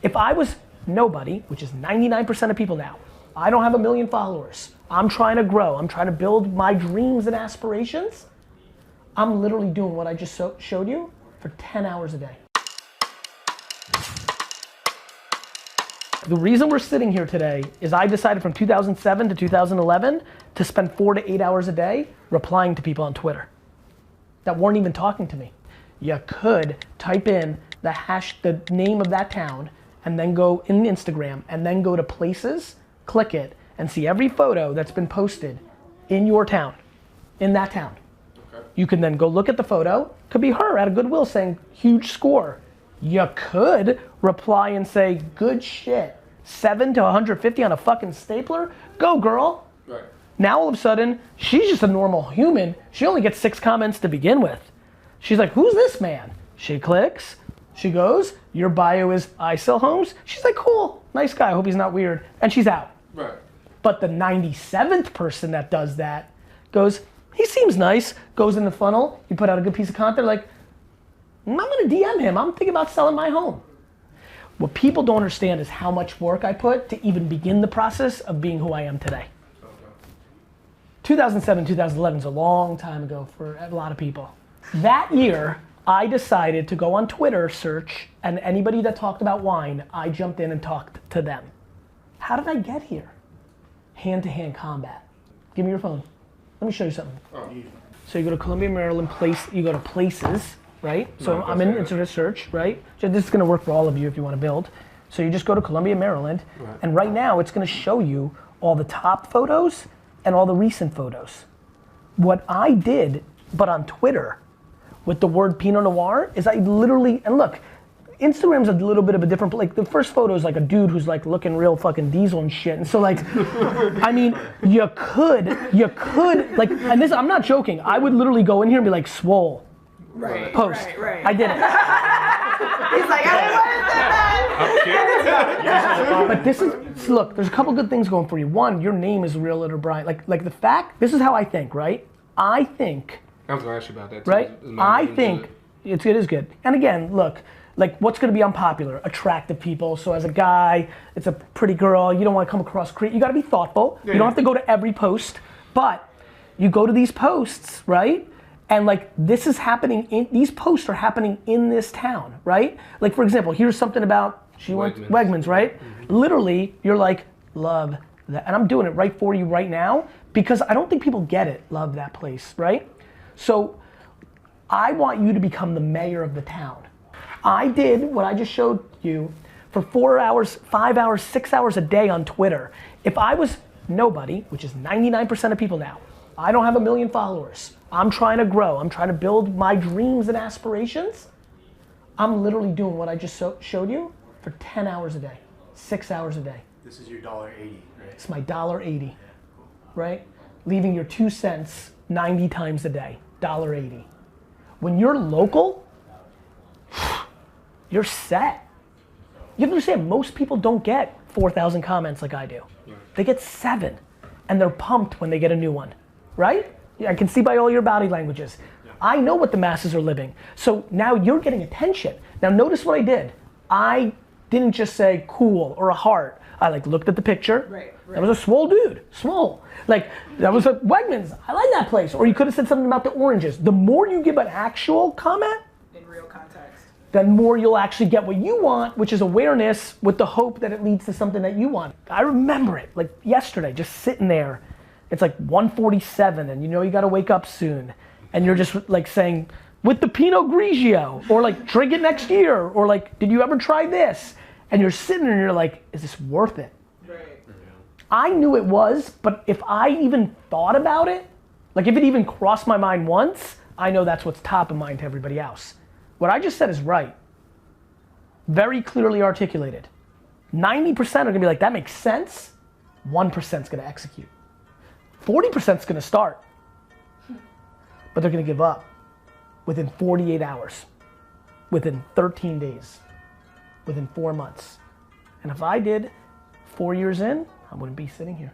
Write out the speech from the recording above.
If I was nobody, which is 99% of people now, I don't have 1 million followers, I'm trying to grow, I'm trying to build my dreams and aspirations, I'm literally doing what I just showed you for 10 hours a day. The reason we're sitting here today is I decided from 2007 to 2011 to spend 4 to 8 hours a day replying to people on Twitter that weren't even talking to me. You could type in the name of that town and then go in Instagram and then go to places, click it, and see every photo that's been posted in your town, in that town. Okay. You can then go look at the photo, could be her at a Goodwill saying huge score. You could reply and say, good shit, 7 to 150 on a fucking stapler, go girl. Right. Now all of a sudden, she's just a normal human. She only gets 6 comments to begin with. She's like, who's this man? She clicks, she goes, your bio is I sell homes. She's like, cool, nice guy, I hope he's not weird. And she's out. Right. But the 97th person that does that goes, he seems nice, goes in the funnel, you put out a good piece of content, like, I'm gonna DM him, I'm thinking about selling my home. What people don't understand is how much work I put to even begin the process of being who I am today. 2007, 2011 is a long time ago for a lot of people. That year, I decided to go on Twitter search, and anybody that talked about wine, I jumped in and talked to them. How did I get here? Hand-to-hand combat. Give me your phone. Let me show you something. So you go to Columbia, Maryland, you go to places, right? So I'm in internet search, right? So this is gonna work for all of you if you wanna build. So you just go to Columbia, Maryland, and right now it's gonna show you all the top photos and all the recent photos. What I did, but on Twitter, with the word Pinot Noir, is I literally, and look, Instagram's a little bit of a different, like the first photo is like a dude who's like looking real fucking diesel and shit. And so like, I mean, you could, like, and this, I'm not joking. I would literally go in here and be like, swole. Right, post. Right. I did it. He's like, I didn't want to say that. But this is, look, there's a couple good things going for you. One, your name is Real It or Brian. Like the fact, this is how I think, right? I think. I was gonna ask you about that too. Right? I think it is good. And again, look, like what's gonna be unpopular? Attractive people. So as a guy, it's a pretty girl, you don't wanna come across creepy. You gotta be thoughtful. Yeah. You don't have to go to every post, but you go to these posts, right? And like this is happening these posts are happening in this town, right? Like for example, here's something about, she went to Wegmans, right? Mm-hmm. Literally, you're like, love that. And I'm doing it right for you right now because I don't think people get it, love that place, right? So I want you to become the mayor of the town. I did what I just showed you for 4 hours, 5 hours, 6 hours a day on Twitter. If I was nobody, which is 99% of people now, I don't have 1 million followers, I'm trying to grow, I'm trying to build my dreams and aspirations, I'm literally doing what I just showed you for 10 hours a day, 6 hours a day. This is your $1.80, right? It's my $1.80, right? Leaving your 2 cents 90 times a day, $1.80. When you're local, you're set. You have to understand, most people don't get 4,000 comments like I do. They get 7, and they're pumped when they get a new one, right? I can see by all your body languages. I know what the masses are living. So now you're getting attention. Now notice what I did. I didn't just say cool or a heart. I like looked at the picture. Right. That was a swole dude, swole. Like that was a Wegmans, I like that place. Or you could have said something about the oranges. The more you give an actual comment, in real context, then more you'll actually get what you want, which is awareness with the hope that it leads to something that you want. I remember it, like yesterday, just sitting there. It's like 1:47 and you know you gotta wake up soon. And you're just like saying, with the Pinot Grigio, or like drink it next year, or like, did you ever try this? And you're sitting there and you're like, is this worth it? Right. I knew it was, but if I even thought about it, like if it even crossed my mind once, I know that's what's top of mind to everybody else. What I just said is right. Very clearly articulated. 90% are gonna be like, that makes sense. 1% is gonna execute. 40% is gonna start. But they're gonna give up within 48 hours, within 13 days, within 4 months. And if I did 4 years in, I wouldn't be sitting here.